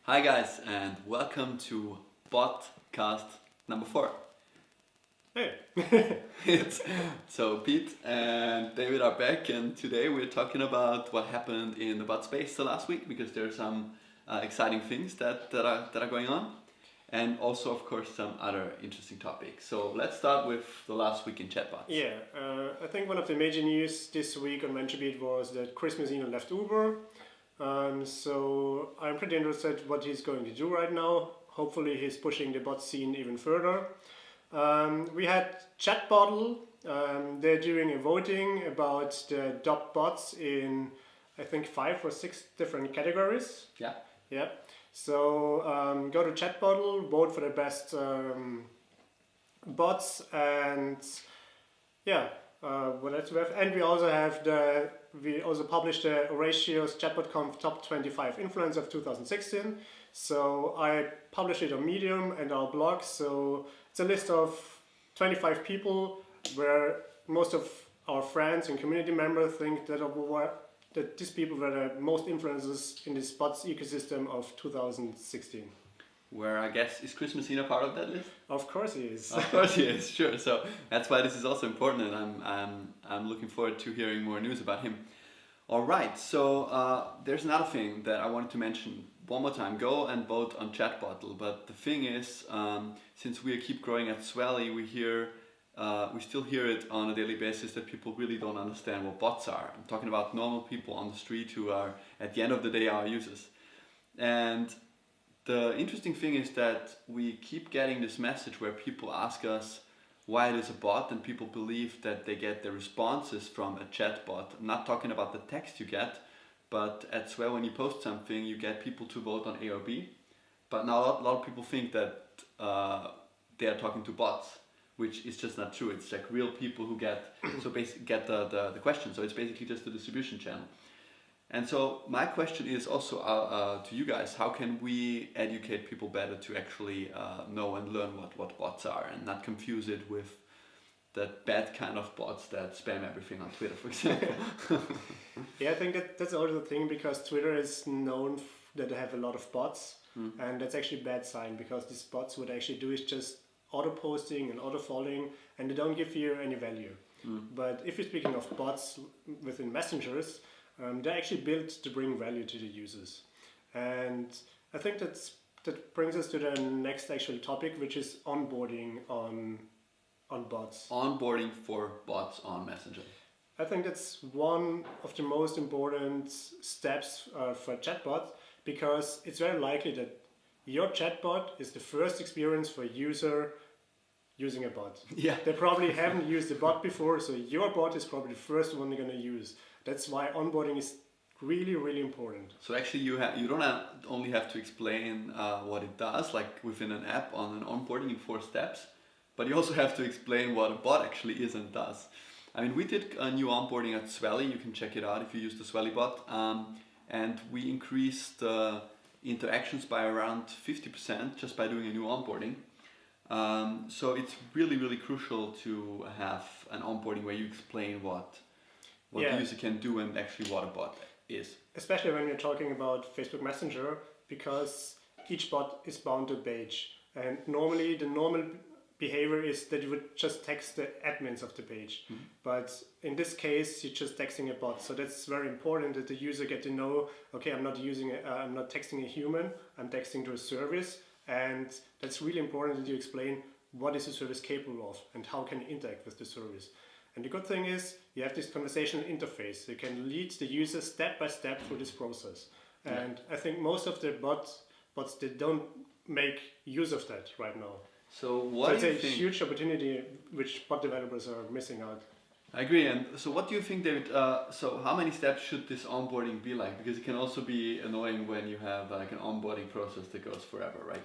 Hi guys, and welcome to botcast number 4. Hey. So Pete and David are back, and today we're talking about what happened in the bot space the last week, because there are some exciting things that are going on, and also of course some other interesting topics. So let's start with the last week in chatbots. Yeah, I think one of the major news this week on VentureBeat was that Chris Messina left Uber. So I'm pretty interested what he's going to do right now. Hopefully he's pushing the bot scene even further. We had Chatbottle. They're doing a voting about the top bots in, I think, 5 or 6 different categories. Yeah. So go to Chatbottle, vote for the best bots, and yeah. What else we have? And we also published the Oratio's ChatbotConf Top 25 Influencers of 2016. So I published it on Medium and our blog. So it's a list of 25 people where most of our friends and community members think that these people were the most influencers in this bots ecosystem of 2016. Where I guess, is Chris Messina part of that list? Of course he is. Of course he is, sure. So that's why this is also important, and I'm looking forward to hearing more news about him. All right, so there's another thing that I wanted to mention one more time. Go and vote on Chatbottle. But the thing is, since we keep growing at Swelly, we still hear it on a daily basis that people really don't understand what bots are. I'm talking about normal people on the street who are, at the end of the day, our users. And the interesting thing is that we keep getting this message where people ask us why it is a bot, and people believe that they get their responses from a chatbot. I'm not talking about the text you get, but at Swell, when you post something, you get people to vote on A or B. But now a lot of people think that they are talking to bots, which is just not true. It's like real people who get the question. So it's basically just a distribution channel. And so my question is also to you guys: how can we educate people better to actually know and learn what bots are, and not confuse it with that bad kind of bots that spam everything on Twitter, for example? Yeah, I think that's also the thing, because Twitter is known that they have a lot of bots, and that's actually a bad sign, because these bots, what they actually do is just auto-posting and auto-following, and they don't give you any value. But if you're speaking of bots within messengers, they're actually built to bring value to the users. And I think that brings us to the next actual topic, which is onboarding on bots. Onboarding for bots on Messenger. I think that's one of the most important steps for a chatbot, because it's very likely that your chatbot is the first experience for a user using a bot. Yeah. They probably haven't used a bot before, so your bot is probably the first one they're going to use. That's why onboarding is really, really important. So actually you don't only have to explain what it does, like within an app on an onboarding in 4 steps, but you also have to explain what a bot actually is and does. I mean, we did a new onboarding at Swelly. You can check it out if you use the Swelly bot. And we increased the interactions by around 50% just by doing a new onboarding. So it's really, really crucial to have an onboarding where you explain what the user can do and actually what a bot is. Especially when you're talking about Facebook Messenger, because each bot is bound to a page. And normally the normal behavior is that you would just text the admins of the page. But in this case, you're just texting a bot. So that's very important that the user get to know, okay, I'm not texting a human, I'm texting to a service. And that's really important that you explain what is the service capable of and how can you interact with the service. And the good thing is you have this conversational interface. You can lead the user step by step through this process. And I think most of the bots they don't make use of that right now. So it's a huge opportunity which bot developers are missing out. I agree. And so what do you think, David? So how many steps should this onboarding be like? Because it can also be annoying when you have like an onboarding process that goes forever, right?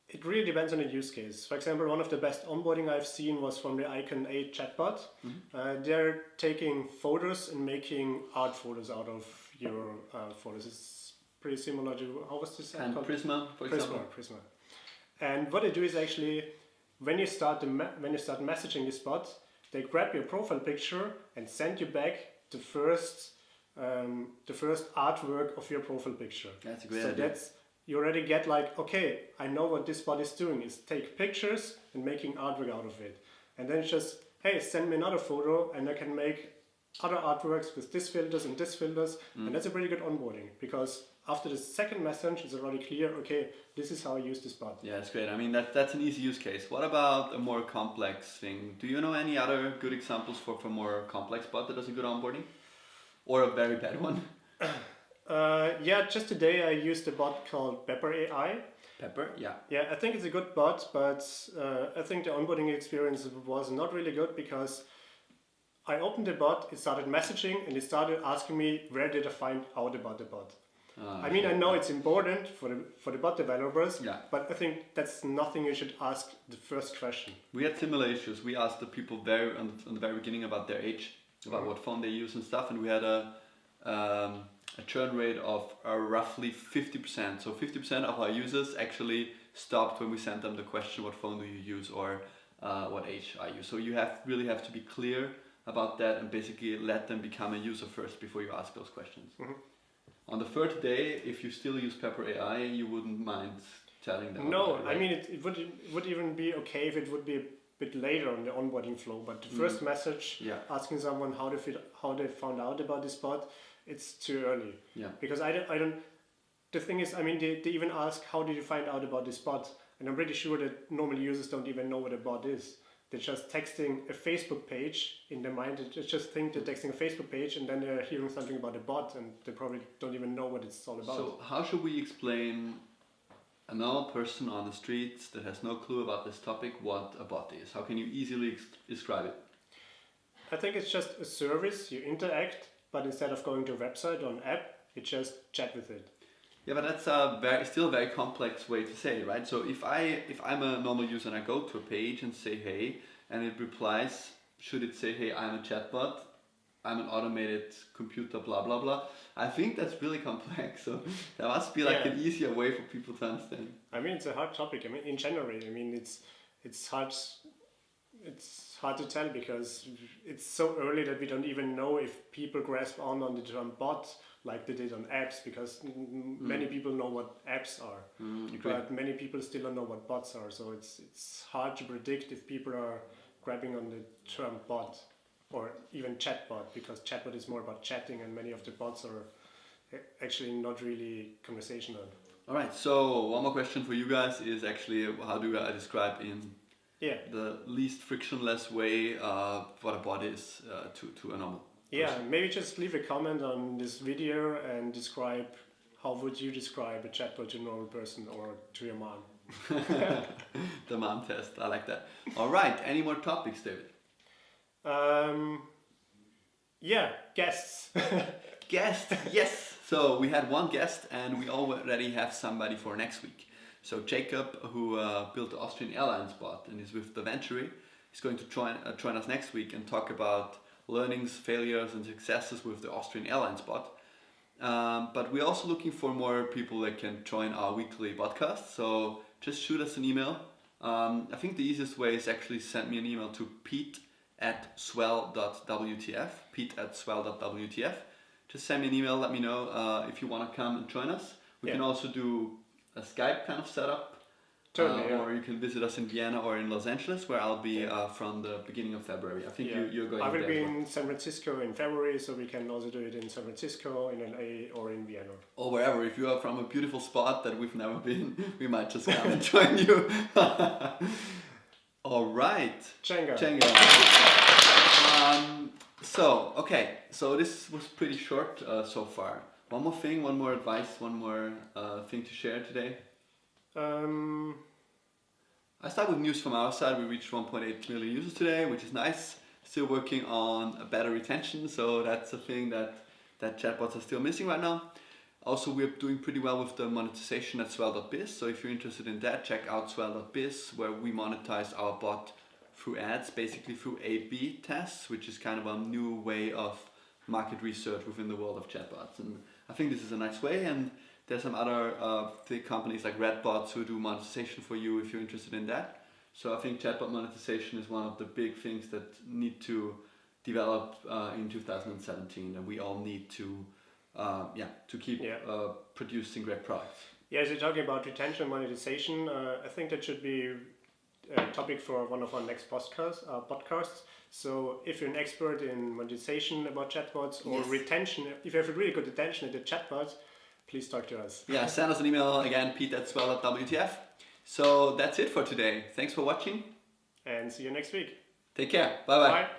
It really depends on the use case. For example, one of the best onboarding I've seen was from the Icon 8 chatbot. They're taking photos and making art photos out of your photos. It's pretty similar to, how was this and called? Prisma, for example. Prisma. And what they do is actually, when you start messaging this bot, they grab your profile picture and send you back the first artwork of your profile picture. That's a great idea. So that's you already get like, okay, I know what this bot is doing. It's take pictures and making artwork out of it. And then it's just, hey, send me another photo and I can make other artworks with this filters and this filters. And that's a pretty good onboarding, because after the second message, it's already clear, okay, this is how I use this bot. Yeah, it's great. I mean, that's an easy use case. What about a more complex thing? Do you know any other good examples for more complex bot that does a good onboarding? Or a very bad one? Yeah, just today I used a bot called Pepper AI. Pepper, yeah. Yeah, I think it's a good bot, but I think the onboarding experience was not really good, because I opened the bot, it started messaging, and it started asking me where did I find out about the bot. I mean, I know it's important for the bot developers, yeah. but I think that's nothing you should ask the first question. We had similar issues. We asked the people on the very beginning about their age, about what phone they use and stuff, and we had a churn rate of roughly 50%. So 50% of our users actually stopped when we sent them the question, what phone do you use, or what age are you? So you really have to be clear about that and basically let them become a user first before you ask those questions. On the third day, if you still use Pepper AI, you wouldn't mind telling them. No, right? I mean, it would even be okay if it would be a bit later on the onboarding flow, but the first message asking someone how they found out about this bot, it's too early. Yeah. Because I don't. The thing is, I mean, they even ask, how did you find out about this bot? And I'm pretty sure that normal users don't even know what a bot is. They're just texting a Facebook page in their mind. They just think they're texting a Facebook page, and then they're hearing something about a bot, and they probably don't even know what it's all about. So how should we explain a normal person on the streets that has no clue about this topic what a bot is? How can you easily describe it? I think it's just a service, you interact, but instead of going to a website or an app, you just chat with it. Yeah, but that's still a very complex way to say it, right? So if I'm a normal user and I go to a page and say hey, and it replies, should it say hey, I'm a chatbot, I'm an automated computer, blah blah blah? I think that's really complex. So there must be like an easier way for people to understand. I mean, it's a hard topic. I mean, in general, I mean, it's hard. It's hard to tell, because it's so early that we don't even know if people grasp on the term bot like they did on apps, because many people know what apps are, but many people still don't know what bots are. So it's hard to predict if people are grabbing on the term bot or even chatbot, because chatbot is more about chatting, and many of the bots are actually not really conversational. All right. So one more question for you guys is actually, how do I describe in the least frictionless way what a bot is to a normal person? Maybe just leave a comment on this video and describe how would you describe a chatbot to a normal person or to your mom. The mom test, I like that. All right, any more topics, David? Guests. Guests, yes. So we had one guest and we already have somebody for next week. So Jacob, who built the Austrian Airlines bot and is with the Venturi, is going to join us next week and talk about learnings, failures and successes with the Austrian Airlines bot. But we're also looking for more people that can join our weekly podcast. So just shoot us an email. I think the easiest way is actually send me an email to pete@swell.wtf, pete@swell.wtf. Just send me an email, let me know if you want to come and join us. We can also do a Skype kind of setup. Totally, or you can visit us in Vienna or in Los Angeles, where I'll be from the beginning of February. I think you're going. I will be in San Francisco in February, so we can also do it in San Francisco, in LA, or in Vienna. Or wherever. If you are from a beautiful spot that we've never been, we might just come and join you. All right. Jenga. So this was pretty short so far. One more thing, one more advice, one more thing to share today. I start with news from our side. We reached 1.8 million users today, which is nice. Still working on a better retention, so that's a thing that chatbots are still missing right now. Also, we're doing pretty well with the monetization at Swell.biz, so if you're interested in that, check out Swell.biz, where we monetize our bot through ads, basically through A/B tests, which is kind of a new way of market research within the world of chatbots. And I think this is a nice way, and there's some other big companies like Redbots who do monetization for you if you're interested in that. So I think chatbot monetization is one of the big things that need to develop in 2017, and we all need to keep producing great products. Yeah, as you're talking about retention and monetization, I think that should be a topic for one of our next podcasts. So if you're an expert in monetization about chatbots or retention, if you have a really good attention at the chatbots, please talk to us. Yeah, send us an email again, pete@swell.wtf. So that's it for today. Thanks for watching. And see you next week. Take care. Bye-bye. Bye.